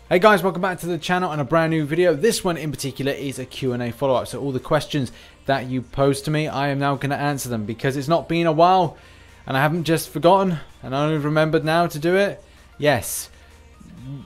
Hey guys, welcome back to the channel and a brand new video. This one in particular is a Q&A follow-up. So all the questions that you posed to me, I am now going to answer them because it's not been a while and I haven't just forgotten and I only remembered now to do it. Yes,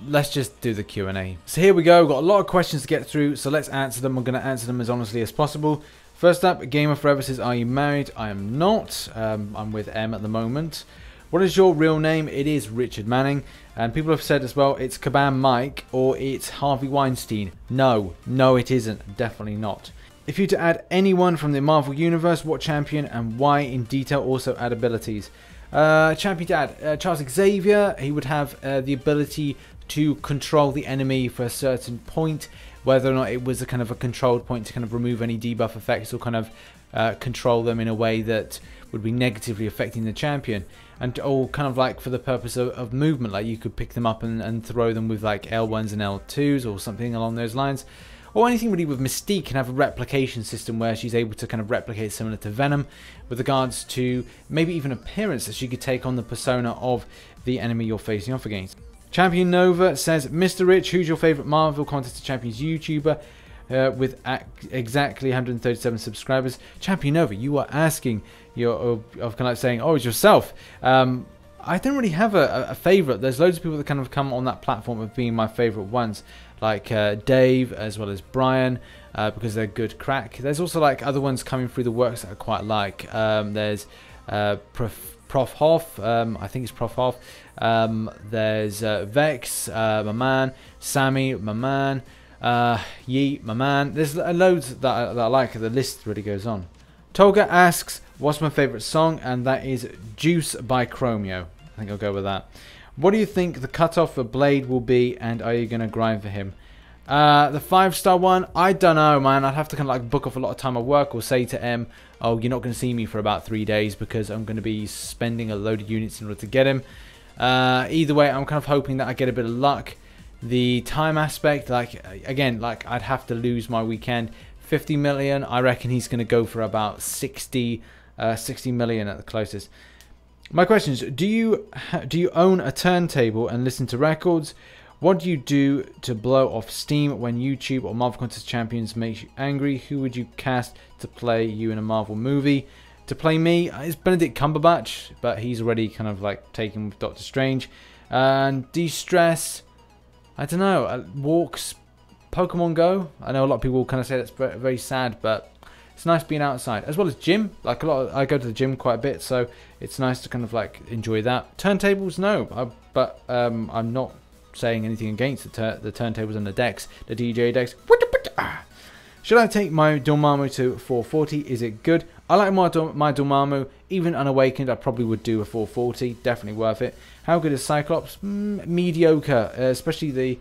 let's just do the Q&A. So here we go. We've got a lot of questions to get through, so let's answer them. We're going to answer them as honestly as possible. First up, Gamer Forever says, are you married? I am not. I'm with M at the moment. What is your real name? It is Richard Manning. And people have said as well, it's Kabam Mike or it's Harvey Weinstein. No, it isn't. Definitely not. If you were to add anyone from the Marvel Universe, what champion and why in detail? Also add abilities. Champion to add, Charles Xavier. He would have the ability to control the enemy for a certain point. Whether or not it was a kind of a controlled point to kind of remove any debuff effects or kind of control them in a way that would be negatively affecting the champion. And all kind of like for the purpose of movement, like you could pick them up and throw them with like L1s and L2s or something along those lines. Or anything really with Mystique can have a replication system where she's able to kind of replicate similar to Venom with regards to maybe even appearance that she could take on the persona of the enemy you're facing off against. Champion Nova says, Mr. Rich, who's your favourite Marvel Contest of Champions YouTuber with exactly 137 subscribers? Champion Nova, you are asking, you're kind of like saying, oh, it's yourself. I don't really have a favourite. There's loads of people that kind of come on that platform of being my favourite ones, like Dave as well as Brian, because they're good crack. There's also like other ones coming through the works that I quite like. There's Prof Hoff, I think it's Prof Hoff. There's Vex, my man. Sammy, my man. Yeet, my man. There's loads that I like. The list really goes on. Tolga asks, what's my favourite song? And that is Juice by Chromeo. I think I'll go with that. What do you think the cutoff for Blade will be? And are you going to grind for him? The 5-star one, I don't know, man. I'd have to kind of like book off a lot of time at work or say to M, oh, you're not going to see me for about 3 days because I'm going to be spending a load of units in order to get him. Either way, I'm kind of hoping that I get a bit of luck. The time aspect, like, again, like I'd have to lose my weekend. 50 million, I reckon he's going to go for about 60 million at the closest. My question is, do you own a turntable and listen to records? What do you do to blow off steam when YouTube or Marvel Contest Champions makes you angry? Who would you cast to play you in a Marvel movie? To play me, it's Benedict Cumberbatch, but he's already kind of like taken with Doctor Strange. And de-stress, I don't know, walks, Pokemon Go. I know a lot of people kind of say that's very sad, but it's nice being outside. As well as gym, like I go to the gym quite a bit, so it's nice to kind of like enjoy that. Turntables, no, but I'm not saying anything against the turntables and the decks, the DJ decks. Should I take my Dormammu to 440? Is it good? I like my Dormammu. Even unawakened, I probably would do a 440. Definitely worth it. How good is Cyclops? Mediocre, especially the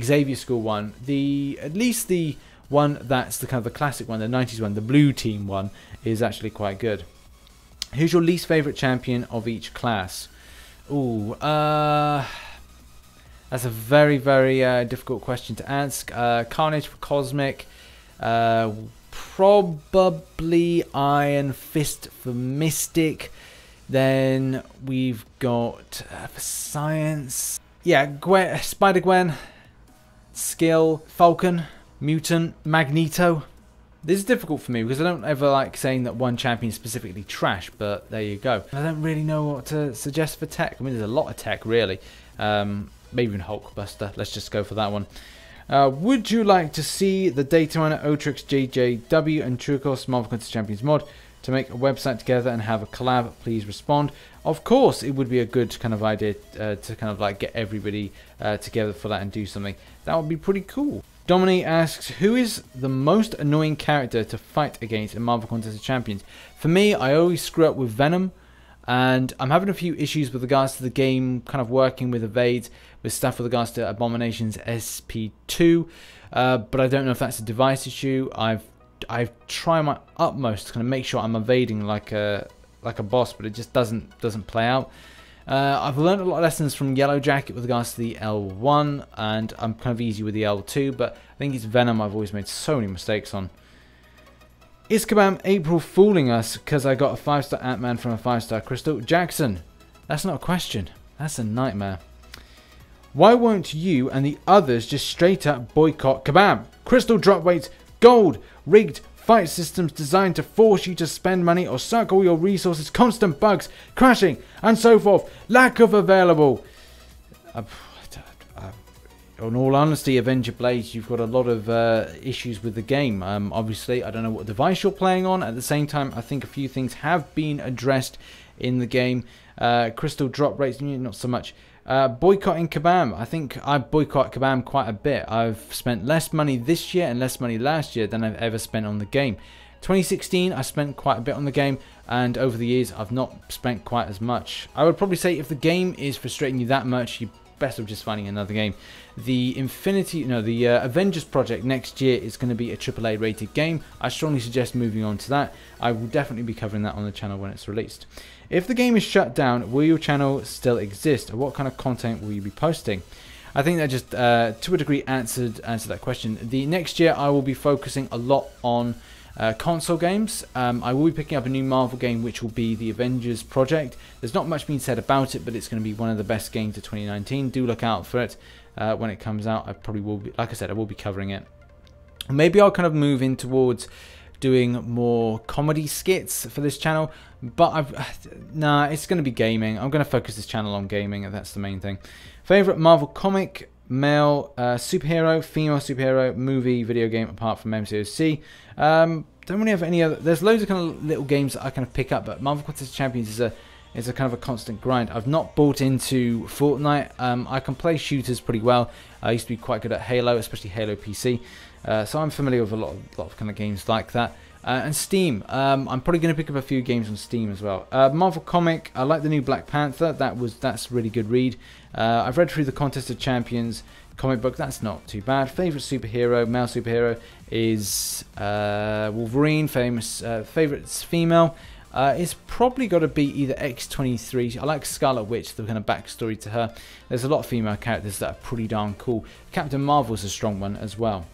Xavier School one. At least the one that's the kind of the classic one, the 90s one, the blue team one, is actually quite good. Who's your least favourite champion of each class? Ooh, that's a very, very difficult question to ask. Carnage for Cosmic. Probably Iron Fist for Mystic. Then we've got for Science. Yeah, Spider-Gwen. Skill. Falcon. Mutant. Magneto. This is difficult for me because I don't ever like saying that one champion is specifically trash, but there you go. I don't really know what to suggest for tech. I mean, there's a lot of tech, really. Maybe even Hulkbuster. Let's just go for that one. Would you like to see the Data Miner, Otrix, JJW, and Trucos Marvel Contest Champions mod to make a website together and have a collab? Please respond. Of course, it would be a good kind of idea to kind of like get everybody together for that and do something. That would be pretty cool. Dominique asks, who is the most annoying character to fight against in Marvel Contest of Champions? For me, I always screw up with Venom. And I'm having a few issues with regards to the game kind of working with evades, with stuff with regards to Abomination's SP2. But I don't know if that's a device issue. I've tried my utmost to kind of make sure I'm evading like a boss, but it just doesn't play out. I've learned a lot of lessons from Yellow Jacket with regards to the L1, and I'm kind of easy with the L2, but I think it's Venom I've always made so many mistakes on. Is Kabam April fooling us because I got a 5-star Ant-Man from a 5-star Crystal? Jackson, that's not a question. That's a nightmare. Why won't you and the others just straight up boycott Kabam? Crystal drop weights, gold, rigged fight systems designed to force you to spend money or suck all your resources, constant bugs, crashing, and so forth. Lack of available. In all honesty, Avenger Blades, you've got a lot of issues with the game. Obviously, I don't know what device you're playing on. At the same time, I think a few things have been addressed in the game. Crystal drop rates, not so much. Boycotting Kabam. I think I boycott Kabam quite a bit. I've spent less money this year and less money last year than I've ever spent on the game. 2016, I spent quite a bit on the game, and over the years, I've not spent quite as much. I would probably say if the game is frustrating you that much, you best of just finding another game. The Avengers project next year is going to be a AAA rated game. I strongly suggest moving on to that. I will definitely be covering that on the channel when it's released. If the game is shut down, will your channel still exist, or what kind of content will you be posting? I think that just to a degree answered that question. The next year I will be focusing a lot on console games. I will be picking up a new Marvel game, which will be the Avengers project. There's not much being said about it, but it's going to be one of the best games of 2019. Do look out for it when it comes out. I probably will be, like I said, I will be covering it. Maybe I'll kind of move in towards doing more comedy skits for this channel, but nah, it's going to be gaming. I'm going to focus this channel on gaming, and that's the main thing. Favorite Marvel comic, male superhero, female superhero, movie, video game apart from MCOC. Don't really have any other. There's loads of kind of little games that I kind of pick up, but Marvel Contest of Champions is a kind of a constant grind. I've not bought into Fortnite. I can play shooters pretty well. I used to be quite good at Halo, especially Halo PC. So I'm familiar with a lot of kind of games like that. And Steam. I'm probably going to pick up a few games on Steam as well. Marvel comic. I like the new Black Panther. That's a really good read. I've read through the Contest of Champions comic book. That's not too bad. Favorite superhero, male superhero, is Wolverine. Favorite female. It's probably got to be either X-23. I like Scarlet Witch, the kind of backstory to her. There's a lot of female characters that are pretty darn cool. Captain Marvel's a strong one as well.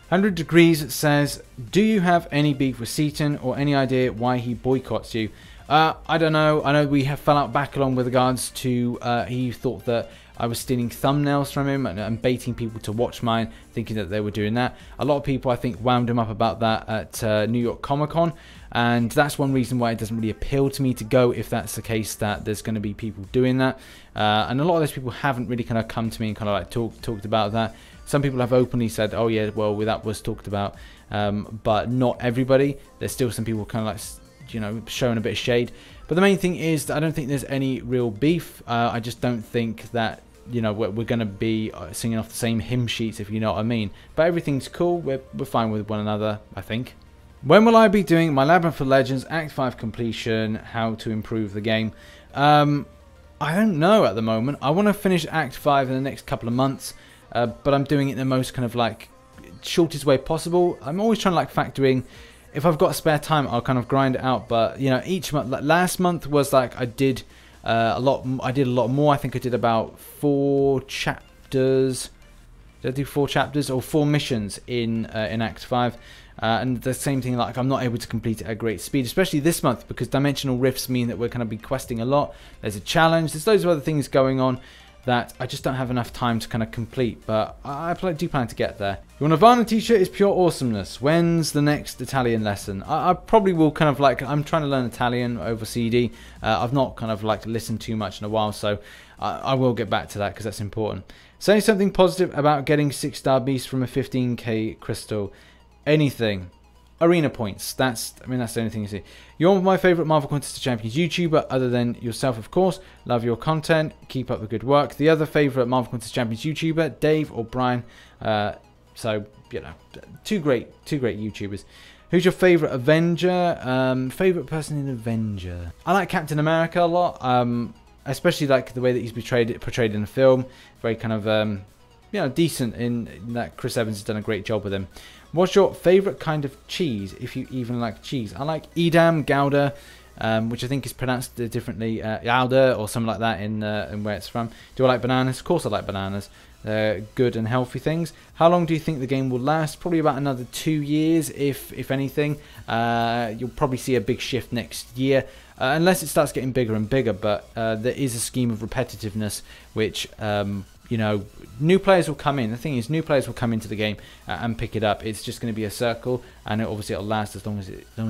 100 Degrees says, do you have any beef with Seaton or any idea why he boycotts you? I don't know. I know we have fell out back along with regards to he thought that I was stealing thumbnails from him and baiting people to watch mine, thinking that they were doing that. A lot of people, I think, wound him up about that at New York Comic Con, and that's one reason why it doesn't really appeal to me to go, if that's the case, that there's going to be people doing that. And a lot of those people haven't really kind of come to me and kind of like talked about that. Some people have openly said, oh yeah, well, that was talked about, but not everybody. There's still some people kind of like, you know, showing a bit of shade. But the main thing is that I don't think there's any real beef. I just don't think that, you know, we're going to be singing off the same hymn sheets, if you know what I mean. But everything's cool. We're fine with one another, I think. When will I be doing my Labyrinth for Legends Act 5 completion? How to improve the game? I don't know at the moment. I want to finish Act 5 in the next couple of months. But I'm doing it in the most kind of like shortest way possible. I'm always trying to like factor in, if I've got spare time, I'll kind of grind it out. But you know, each month, like last month was like I did a lot more. I think I did about 4 chapters. Did I do 4 chapters or 4 missions in Act 5? And the same thing, like I'm not able to complete it at great speed, especially this month, because dimensional rifts mean that we're going to be questing a lot. There's a challenge. There's loads of other things going on that I just don't have enough time to kind of complete, but I do plan to get there. Your Nirvana t-shirt is pure awesomeness. When's the next Italian lesson? I probably will kind of like, I'm trying to learn Italian over CD. I've not kind of like listened too much in a while, so I will get back to that because that's important. Say something positive about getting 6-star beast from a 15k crystal. Anything. Arena points. I mean, that's the only thing you see. You're my favorite Marvel Contest of Champions YouTuber, other than yourself, of course. Love your content. Keep up the good work. The other favorite Marvel Contest of Champions YouTuber, Dave or Brian. So you know, two great YouTubers. Who's your favorite Avenger? Favorite person in Avenger? I like Captain America a lot. Especially like the way that he's portrayed in the film. Very kind of you know, decent in that. Chris Evans has done a great job with him. What's your favourite kind of cheese, if you even like cheese? I like Edam, Gouda, which I think is pronounced differently, Gouda or something like that in where it's from. Do I like bananas? Of course I like bananas. They're good and healthy things. How long do you think the game will last? Probably about another 2 years, if anything. You'll probably see a big shift next year, unless it starts getting bigger and bigger. But there is a scheme of repetitiveness, which you know, new players will come in. The thing is, new players will come into the game and pick it up. It's just going to be a circle, and obviously it'll last as long as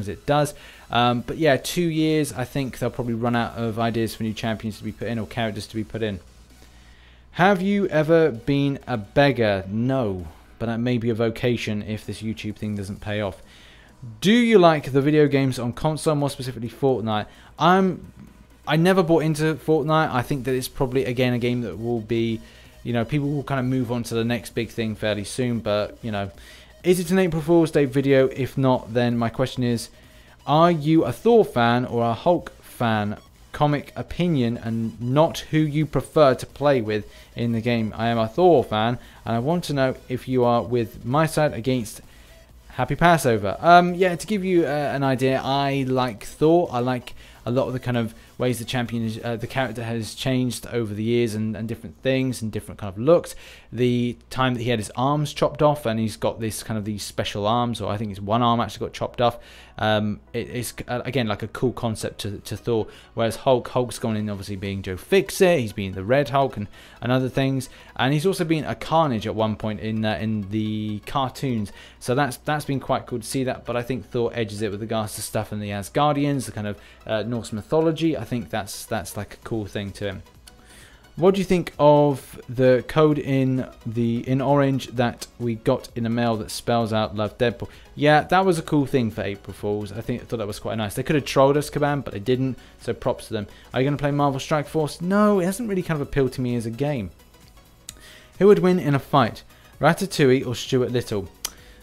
it does. But yeah, 2 years, I think they'll probably run out of ideas for new champions to be put in or characters to be put in. Have you ever been a beggar? No, but that may be a vocation if this YouTube thing doesn't pay off. Do you like the video games on console, more specifically Fortnite? I never bought into Fortnite. I think that it's probably, again, a game that will be, you know, people will kind of move on to the next big thing fairly soon. But, you know, is it an April Fool's Day video? If not, then my question is, are you a Thor fan or a Hulk fan? Comic opinion and not who you prefer to play with in the game. I am a Thor fan, and I want to know if you are with my side against Happy Passover. Yeah, to give you an idea, I like Thor. I like a lot of the kind of ways the champion is, the character has changed over the years, and different things and different kind of looks. The time that he had his arms chopped off and he's got this kind of these special arms, or I think his one arm actually got chopped off. It's again like a cool concept to Thor. Whereas Hulk's gone in obviously being Joe Fixit, he's been the Red Hulk and other things, and he's also been a Carnage at one point in the cartoons. So that's been quite cool to see that. But I think Thor edges it with regards to stuff in the Asgardians, the kind of Norse mythology. I think that's like a cool thing to him. What do you think of the code in orange that we got in the mail that spells out "Love Deadpool"? Yeah, that was a cool thing for April Fools. I thought that was quite nice. They could have trolled us, Kabam, but they didn't. So props to them. Are you going to play Marvel Strike Force? No, it hasn't really kind of appealed to me as a game. Who would win in a fight, Ratatouille or Stuart Little?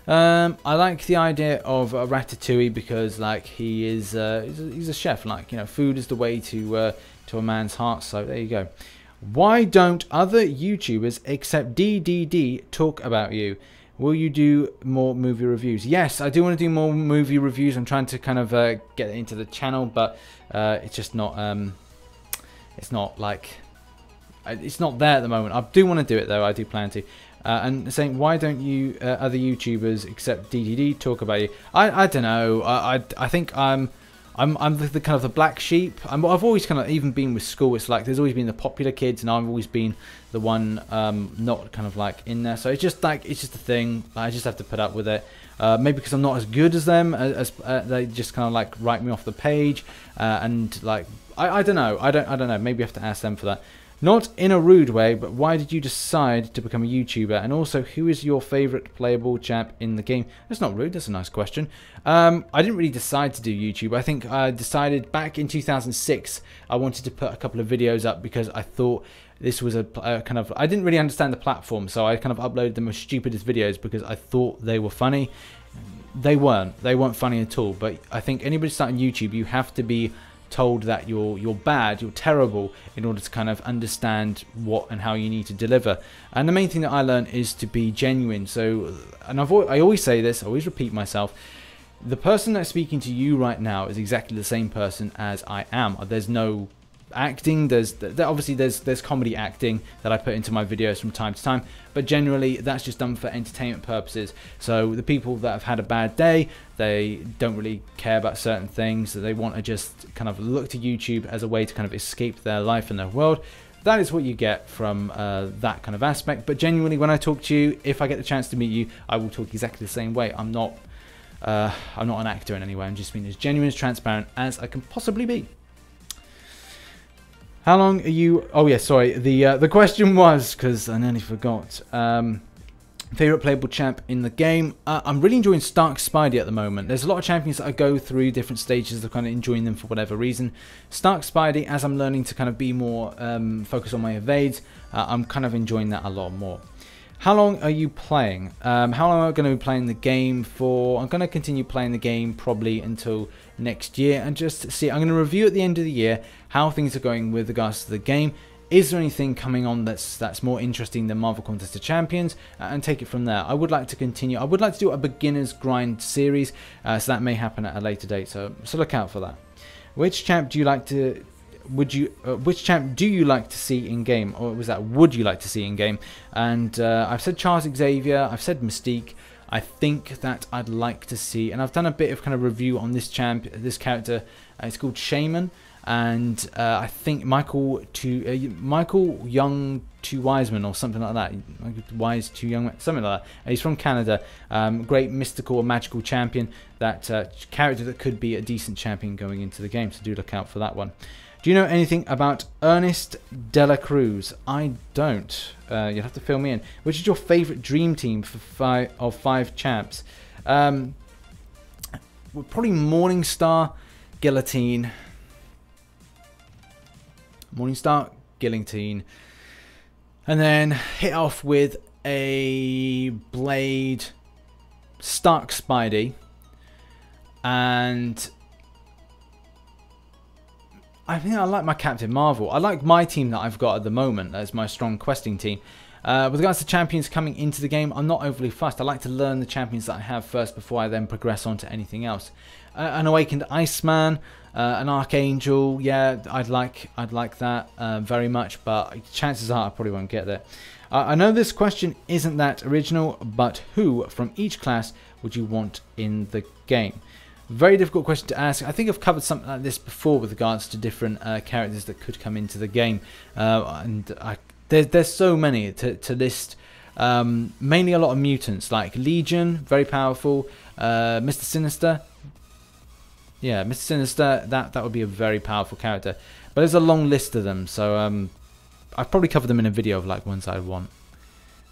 I like the idea of Ratatouille because like he's a chef. Like, you know, food is the way to a man's heart. So there you go. Why don't other YouTubers except DDD talk about you? Will you do more movie reviews? Yes, I do want to do more movie reviews. I'm trying to kind of get it into the channel, but it's just not. It's not like it's not there at the moment. I do want to do it though. I do plan to. And saying, why don't you other YouTubers except DDD talk about you? I don't know. I think I'm the kind of the black sheep. I've always kind of, even been with school, it's like there's always been the popular kids, and I've always been the one not kind of like in there. So it's just like, it's just a thing. I just have to put up with it. Maybe because I'm not as good as them, as they just kind of like write me off the page, and like I don't know. I don't know. Maybe I have to ask them for that. Not in a rude way, but why did you decide to become a YouTuber? And also, who is your favourite playable champ in the game? That's not rude, that's a nice question. I didn't really decide to do YouTube. I think I decided back in 2006 I wanted to put a couple of videos up because I thought this was a kind of... I didn't really understand the platform, so I kind of uploaded the most stupidest videos because I thought they were funny. They weren't funny at all, but I think anybody starting YouTube, you have to be told that you're bad, you're terrible, in order to kind of understand what and how you need to deliver. And the main thing that I learned is to be genuine. So, and I always say this, I always repeat myself, the person that's speaking to you right now is exactly the same person as I am. There's no acting, obviously there's comedy acting that I put into my videos from time to time, but generally that's just done for entertainment purposes. So the people that have had a bad day, they don't really care about certain things, that they want to just kind of look to YouTube as a way to kind of escape their life and their world. That is what you get from that kind of aspect. But genuinely, when I talk to you, if I get the chance to meet you, I will talk exactly the same way. I'm not an actor in any way. I'm just being as genuine, as transparent as I can possibly be. How long are you... Oh, yeah, sorry. The question was, because I nearly forgot. Favorite playable champ in the game. I'm really enjoying Stark Spidey at the moment. There's a lot of champions that I go through different stages of kind of enjoying them for whatever reason. Stark Spidey, as I'm learning to kind of be more focused on my evades, I'm kind of enjoying that a lot more. How long are you playing? How long am I going to be playing the game for? I'm going to continue playing the game probably until next year, and just see. I'm going to review at the end of the year how things are going with regards to the game. Is there anything coming on that's more interesting than Marvel Contest of Champions, and take it from there. I would like to continue. I would like to do a beginner's grind series, so that may happen at a later date. So look out for that. Which champ do you like to? Which champ do you like to see in game, or was that would you like to see in game? And I've said Charles Xavier. I've said Mystique. I think that I'd like to see, and I've done a bit of kind of review on this champ, this character. It's called Shaman. and I think Michael Young Two Wiseman or something like that. Wise Two Young, something like that. He's from Canada. Great mystical or magical champion. That character that could be a decent champion going into the game. So do look out for that one. Do you know anything about Ernest De La Cruz? I don't. You'll have to fill me in. Which is your favourite dream team for five champs? Probably Morningstar, Guillotine. Morningstar, Guillotine. And then hit off with a Blade, Stark Spidey. And I think I like my Captain Marvel. I like my team that I've got at the moment as my strong questing team. With regards to champions coming into the game, I'm not overly fussed. I like to learn the champions that I have first before I then progress on to anything else. An Awakened Iceman, an Archangel, yeah, I'd like that very much, but chances are I probably won't get there. I know this question isn't that original, but who from each class would you want in the game? Very difficult question to ask. I think I've covered something like this before with regards to different characters that could come into the game, and there's so many to list. Mainly a lot of mutants like Legion, very powerful. Mr. Sinister, yeah, Mr. Sinister, that would be a very powerful character. But there's a long list of them, so I've probably covered them in a video of like ones I want.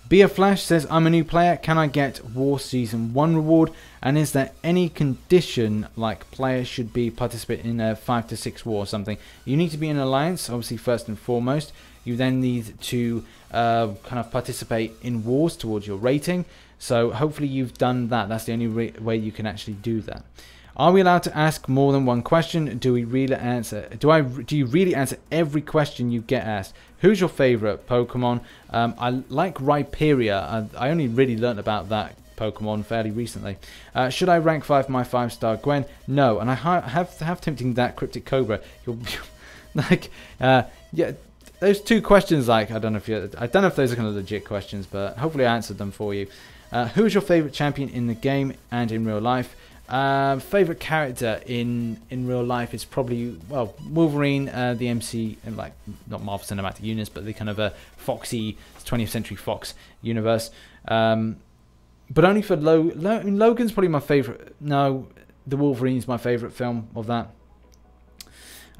Be a Flash says, I'm a new player, can I get War Season 1 reward? And is there any condition like players should be participating in a 5 to 6 war or something? You need to be in an alliance, obviously first and foremost. You then need to kind of participate in wars towards your rating. So hopefully you've done that. That's the only way you can actually do that. Are we allowed to ask more than one question? Do you really answer every question you get asked? Who's your favorite Pokemon? I like Rhyperior. I only really learnt about that Pokemon fairly recently. Should I rank 5 my 5-star Gwen? No, and I have tempting that Cryptic Cobra. You're like, yeah, those two questions. Like, I don't know if those are kind of legit questions, but hopefully I answered them for you. Who's your favorite champion in the game and in real life? Favorite character in real life is probably, well, Wolverine, the MC, and like not Marvel Cinematic Universe, but the kind of a Foxy 20th Century Fox universe. But only for Logan's probably my favorite. No, the Wolverine's my favorite film of that.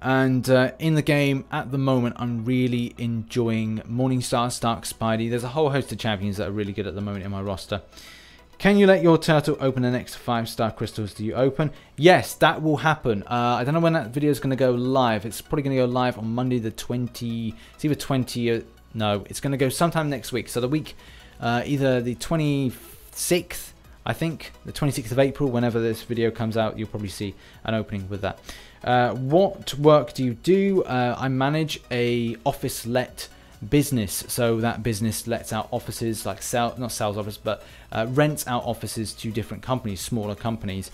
And in the game at the moment, I'm really enjoying Morningstar, Stark, Spidey. There's a whole host of champions that are really good at the moment in my roster. Can you let your turtle open the next 5-star crystals do you open? Yes, that will happen. I don't know when that video is going to go live. It's probably going to go live on Monday the 20... It's either 20... No, it's going to go sometime next week. So the week, either the 26th, I think, the 26th of April, whenever this video comes out, you'll probably see an opening with that. What work do you do? I manage a office-let business, so that business lets out offices, like not sales office, but rents out offices to different companies, smaller companies,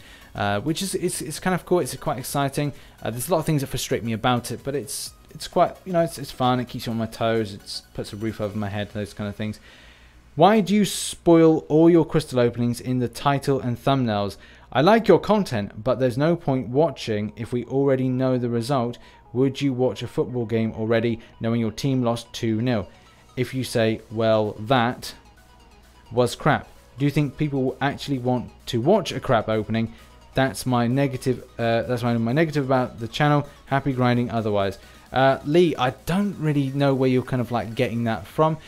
which is it's kind of cool. It's quite exciting. There's a lot of things that frustrate me about it, but it's quite, you know, it's fun. It keeps you on my toes. It puts a roof over my head, those kind of things. Why do you spoil all your crystal openings in the title and thumbnails? I like your content, but there's no point watching if we already know the result. Would you watch a football game already knowing your team lost 2-0? If you say, well, that was crap. Do you think people will actually want to watch a crap opening? That's my negative. That's my negative about the channel. Happy grinding otherwise. Lee, I don't really know where you're kind of like getting that from.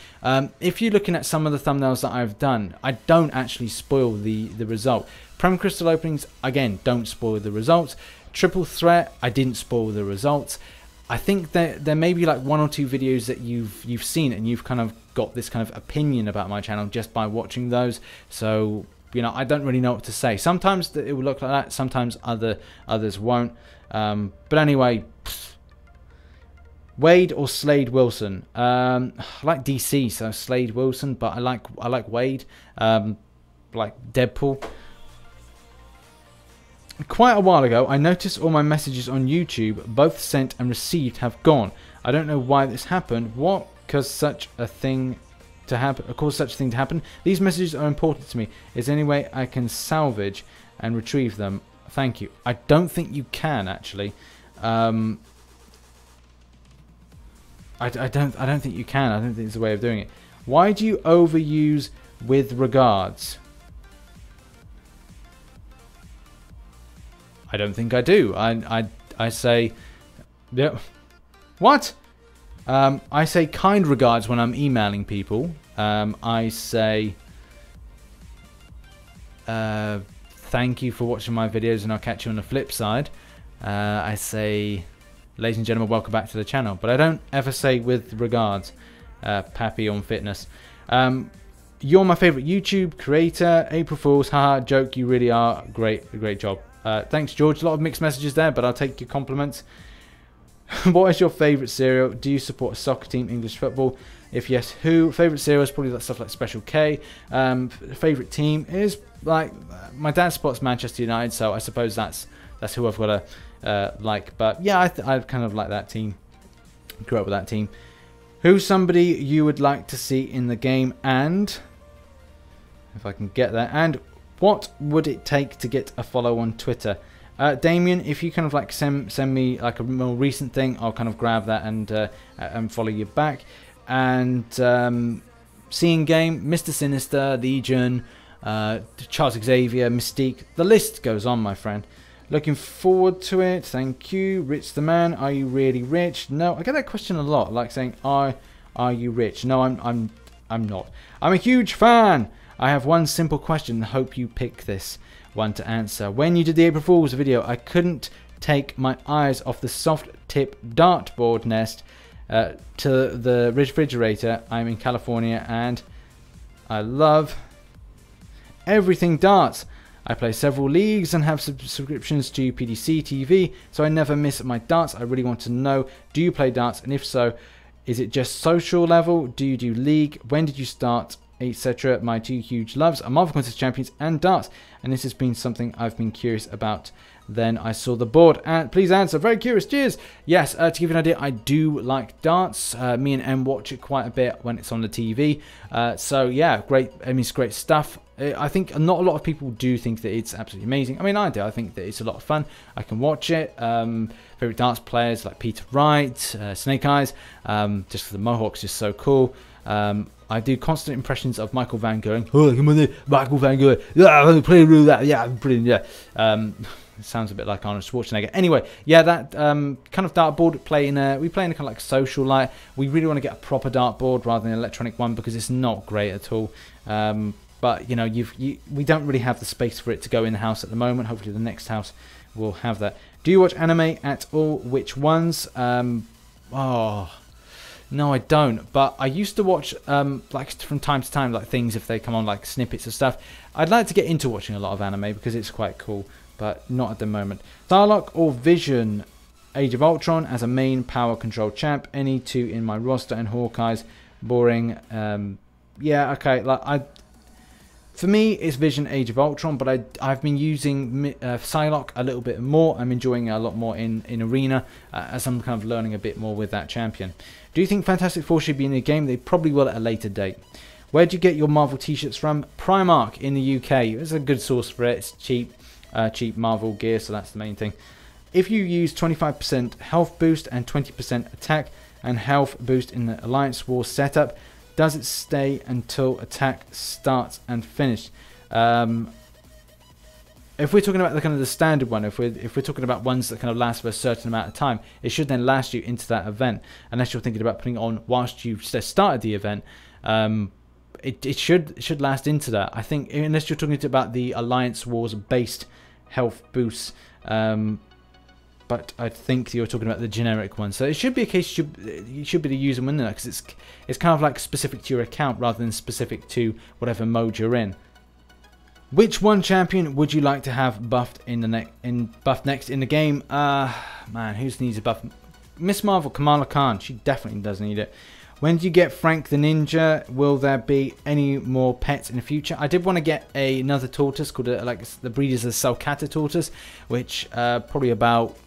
If you're looking at some of the thumbnails that I've done, I don't actually spoil the result. Prem crystal openings, again, don't spoil the results. Triple threat, I didn't spoil the results. I think that there may be like 1 or 2 videos that you've seen and you've kind of got this kind of opinion about my channel just by watching those. So, you know, I don't really know what to say. Sometimes it will look like that, sometimes others won't. But anyway, Wade or Slade Wilson? I like DC, so Slade Wilson, but I like Wade, like Deadpool. Quite a while ago, I noticed all my messages on YouTube, both sent and received, have gone. I don't know why this happened. What caused such a thing to happen? These messages are important to me. Is there any way I can salvage and retrieve them? Thank you. I don't think you can, actually. I don't think you can. I don't think there's a way of doing it. Why do you overuse with regards? I don't think I do. I say, yeah. What? I say kind regards when I'm emailing people. I say thank you for watching my videos and I'll catch you on the flip side. I say, ladies and gentlemen, welcome back to the channel. But I don't ever say with regards, Pappy on fitness. You're my favorite YouTube creator. April Fools, haha, joke, you really are. Great job. Thanks, George. A lot of mixed messages there, but I'll take your compliments. What is your favorite cereal? Do you support a soccer team, English football? If yes, who? Favorite cereal is probably that stuff like Special K. Favorite team is like my dad supports Manchester United, so I suppose that's who I've got to like. But yeah, I kind of like that team. Grew up with that team. Who's somebody you would like to see in the game? And if I can get that. And what would it take to get a follow on Twitter? Damien, if you kind of like send me like a more recent thing, I'll kind of grab that and follow you back. And Seeing Game, Mr. Sinister, Legion, Charles Xavier, Mystique, the list goes on, my friend. Looking forward to it. Thank you. RichTheMan, are you really rich? No, I get that question a lot, like saying, are you rich? No, I'm not. I'm a huge fan. I have one simple question. Hope you pick this one to answer. When you did the April Fool's video, I couldn't take my eyes off the soft tip dartboard nest to the refrigerator. I'm in California and I love everything darts. I play several leagues and have subscriptions to PDC TV, so I never miss my darts. I really want to know, do you play darts? And if so, is it just social level? Do you do league? When did you start? Etc. My two huge loves are Marvel Contest Champions and darts, and this has been something I've been curious about. Then I saw the board, and please answer. Very curious. Cheers. Yes, to give you an idea, I do like darts. Me and Em watch it quite a bit when it's on the TV. So yeah, great. I mean, it's great stuff. I think not a lot of people do think that it's absolutely amazing. I mean, I do. I think that it's a lot of fun. I can watch it. Favorite darts players like Peter Wright, Snake Eyes. Just the Mohawk's just so cool. I do constant impressions of Michael Van going, oh, come on there, Michael Van Gogh, yeah, I'm playing with that, yeah, I'm brilliant, yeah. It sounds a bit like Arnold Schwarzenegger. Anyway, yeah, that kind of dartboard we play in a kind of like social light. We really want to get a proper dartboard rather than an electronic one because it's not great at all. But you know, we don't really have the space for it to go in the house at the moment. Hopefully, the next house will have that. Do you watch anime at all? Which ones? No, I don't. But I used to watch, like from time to time, like things if they come on, like snippets of stuff. I'd like to get into watching a lot of anime because it's quite cool, but not at the moment. Starlock or Vision? Age of Ultron as a main power control champ. Any two in my roster, and Hawkeye's boring. Yeah, okay. Like for me, it's Vision, Age of Ultron, but I've been using Psylocke a little bit more. I'm enjoying it a lot more in Arena as I'm kind of learning a bit more with that champion. Do you think Fantastic Four should be in the game? They probably will at a later date. Where do you get your Marvel t-shirts from? Primark in the UK. It's a good source for it. It's cheap, cheap Marvel gear, so that's the main thing. If you use 25% health boost and 20% attack and health boost in the Alliance War setup, does it stay until attack starts and finished? If we're talking about the kind of the standard one, if we're talking about ones that kind of last for a certain amount of time, it should then last you into that event. Unless you're thinking about putting it on whilst you started the event, it should last into that. I think unless you're talking about the Alliance Wars based health boosts. But I think you're talking about the generic one, so it should be a case you should be able to use them in there because it's kind of like specific to your account rather than specific to whatever mode you're in. Which one champion would you like to have buffed in the buffed next in the game? Man, who needs a buff? Miss Marvel, Kamala Khan, she definitely does need it. When do you get Frank the Ninja? Will there be any more pets in the future? I did want to get another tortoise called like the breed is a Salcata tortoise, which probably about.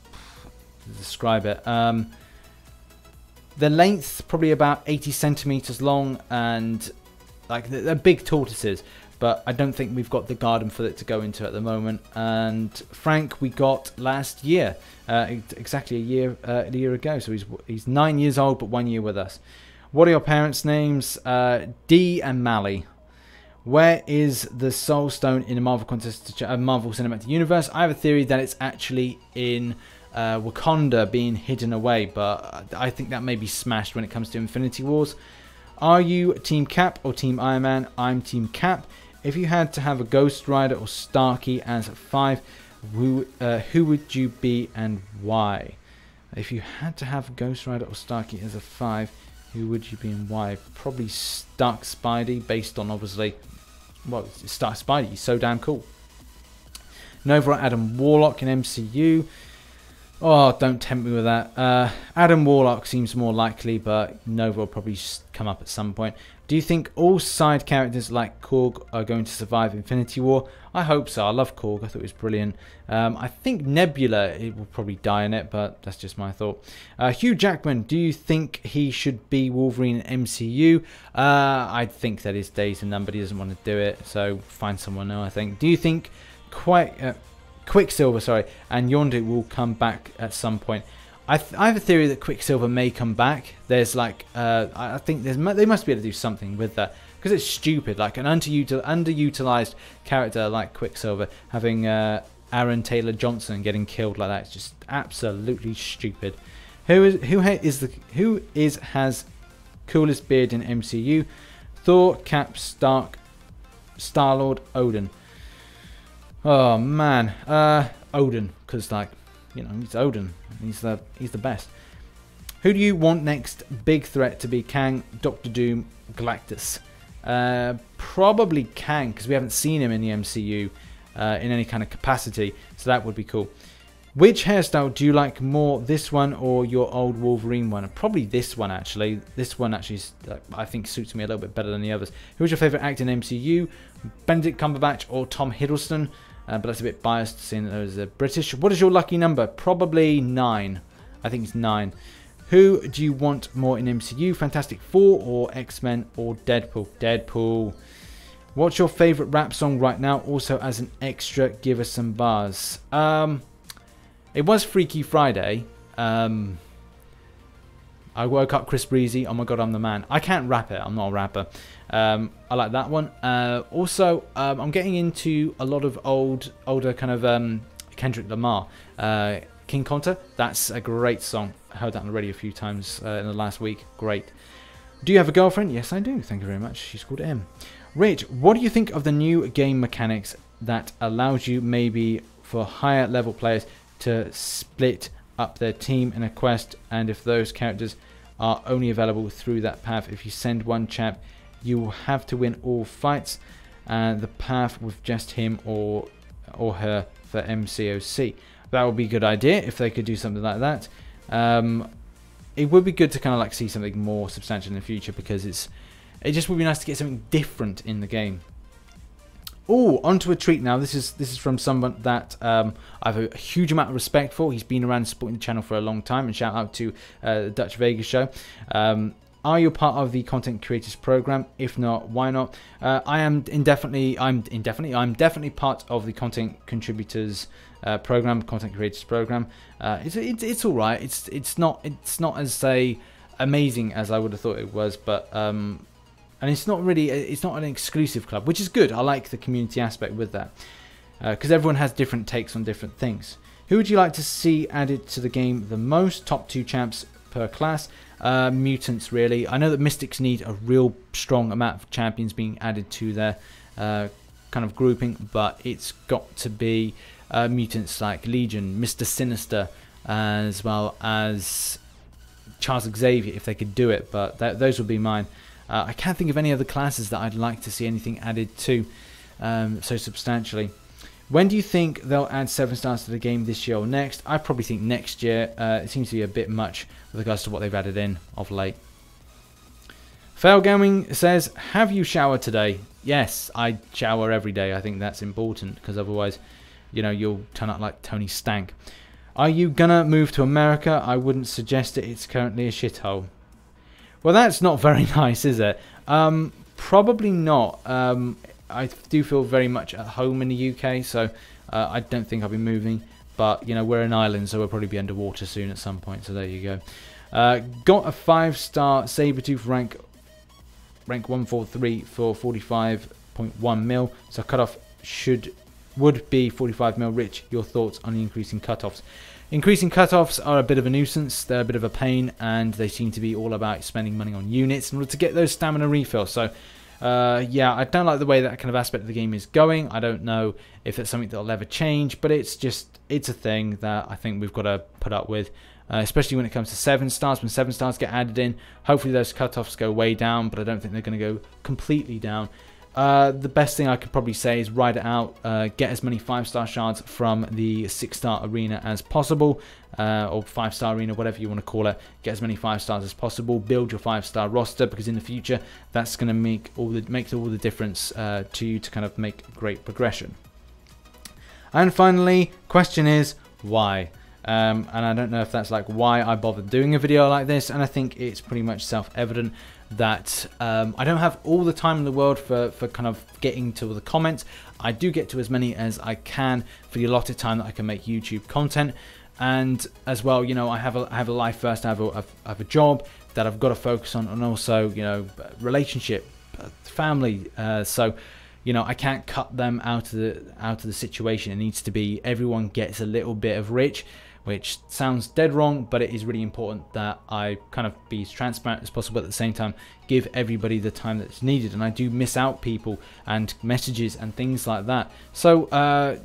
Describe it. The length probably about 80 centimeters long, and like they're big tortoises. but I don't think we've got the garden for it to go into at the moment. And Frank we got last year, exactly a year ago. So he's 9 years old, but 1 year with us. What are your parents' names? Dee and Mally. Where is the Soul Stone in the Marvel Marvel Cinematic Universe? I have a theory that it's actually in Wakanda, being hidden away, but I think that may be smashed when it comes to Infinity Wars. Are you Team Cap or Team Iron Man? I'm Team Cap. If you had to have a Ghost Rider or Starkey as 5, who would you be and why? If you had to have Ghost Rider or Starkey as a 5, who would you be and why? Probably Stark Spidey, based on obviously, well, Stark Spidey, he's so damn cool. Nova or Adam Warlock in MCU? Oh, don't tempt me with that. Adam Warlock seems more likely, but Nova will probably come up at some point. Do you think all side characters like Korg are going to survive Infinity War? I hope so. I love Korg. I thought it was brilliant. I think Nebula, it will probably die in it, but that's just my thought. Hugh Jackman, do you think he should be Wolverine in MCU? I think that his days are numbered. He doesn't want to do it, so find someone new, I think. Do you think Quicksilver, and Yondu will come back at some point? I have a theory that Quicksilver may come back. There's like, I think they must be able to do something with that, because it's stupid. Like an underutilized character like Quicksilver having Aaron Taylor Johnson getting killed like that. It's just absolutely stupid. Who has coolest beard in MCU? Thor, Cap, Stark, Star-Lord, Odin. Oh man, Odin, because like, you know, he's Odin. He's the best. Who do you want next big threat to be? Kang, Doctor Doom, Galactus? Probably Kang, because we haven't seen him in the MCU in any kind of capacity, so that would be cool. Which hairstyle do you like more, this one or your old Wolverine one? Probably this one actually. This one actually I think suits me a little bit better than the others. Who's your favourite actor in MCU? Benedict Cumberbatch or Tom Hiddleston? But that's a bit biased seeing that there's a British. What is your lucky number? Probably 9. I think it's 9. Who do you want more in MCU? Fantastic Four or X-Men or Deadpool? Deadpool. What's your favourite rap song right now? Also as an extra, give us some bars. It was Freaky Friday. I woke up Chris Breezy. Oh my god, I'm the man. I can't rap it. I'm not a rapper. I like that one. Also, I'm getting into a lot of older kind of Kendrick Lamar. King Conta. That's a great song. I heard that on the radio a few times in the last week. Great. Do you have a girlfriend? Yes, I do. Thank you very much. She's called M. Rich, what do you think of the new game mechanics that allows you maybe for higher level players to split up their team in a quest, and if those characters are only available through that path, if you send one chap, you will have to win all fights, and the path with just him or her for MCOC. That would be a good idea if they could do something like that. It would be good to kind of like see something more substantial in the future, because it just would be nice to get something different in the game. Oh, onto a treat now. This is from someone that I have a huge amount of respect for. He's been around supporting the channel for a long time, and shout out to the Dutch Vegas show. Are you part of the content creators program? If not, why not? I'm definitely part of the content contributors program, content creators program. It's all right. It's not as amazing as I would have thought it was, but and it's not an exclusive club, which is good. I like the community aspect with that, because everyone has different takes on different things. Who would you like to see added to the game the most? Top 2 champs per class. Mutants, really. I know that Mystics need a real strong amount of champions being added to their kind of grouping, but it's got to be mutants like Legion, Mr. Sinister, as well as Charles Xavier, if they could do it, but those would be mine. I can't think of any other classes that I'd like to see anything added to so substantially. When do you think they'll add 7 stars to the game, this year or next? I probably think next year. It seems to be a bit much with regards to what they've added in of late. Fail Gaming says, have you showered today? Yes, I shower every day. I think that's important, because otherwise, you know, you'll turn out like Tony Stank. Are you gonna move to America? I wouldn't suggest it. It's currently a shithole. Well, that's not very nice, is it? Probably not. I do feel very much at home in the UK, so I don't think I'll be moving. But, you know, we're an island, so we'll probably be underwater soon at some point. So there you go. Got a 5-star Sabretooth rank 143 for 45.1 mil. So cutoff would be 45 mil. Rich, your thoughts on the increasing cutoffs? Increasing cutoffs are a bit of a nuisance. They're a bit of a pain, and they seem to be all about spending money on units in order to get those stamina refills. So yeah, I don't like the way that kind of aspect of the game is going. I don't know if it's something that'll ever change, but it's a thing that I think we've got to put up with, especially when it comes to 7 stars. When 7 stars get added in, hopefully those cutoffs go way down, but I don't think they're going to go completely down. The best thing I could probably say is ride it out, get as many 5-star shards from the 6-star arena as possible, or 5-star arena, whatever you want to call it. Get as many 5 stars as possible, build your 5-star roster, because in the future that's going to make all the difference to you to kind of make great progression. And finally, question is why? And I don't know if that's like why I bothered doing a video like this, and I think it's pretty much self-evident that I don't have all the time in the world for kind of getting to the comments. I do get to as many as I can for the allotted time that I can make YouTube content. And as well, you know, I have a life first. I have a job that I've got to focus on, and also, you know, relationship, family. So, you know, I can't cut them out of the situation. It needs to be everyone gets a little bit of Rich, which sounds dead wrong, but it is really important that I kind of be as transparent as possible, at the same time give everybody the time that's needed. And I do miss out people and messages and things like that. So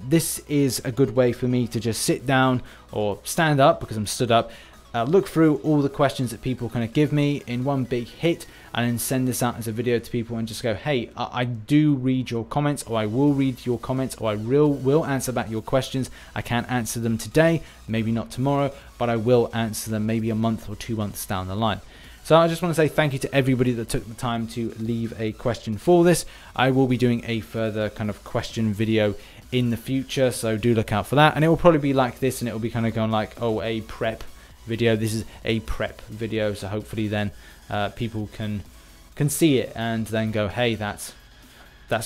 this is a good way for me to just sit down or stand up, because I'm stood up, look through all the questions that people kind of give me in one big hit, and then send this out as a video to people and just go, hey, I do read your comments, or I will read your comments, or I will answer back your questions. I can't answer them today, maybe not tomorrow, but I will answer them maybe a month or 2 months down the line. So I just want to say thank you to everybody that took the time to leave a question for this. I will be doing a further kind of question video in the future, so do look out for that. And it will probably be like this, and it will be kind of going like, oh, a prep video. This is a prep video, so hopefully then people can see it and then go, hey, that's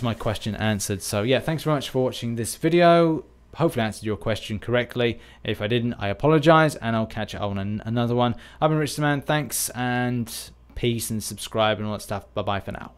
my question answered. So yeah, thanks very much for watching this video. Hopefully I answered your question correctly. If I didn't, I apologize, and I'll catch you on another one. I've been RichTheMan. Thanks and peace, and subscribe and all that stuff. Bye bye for now.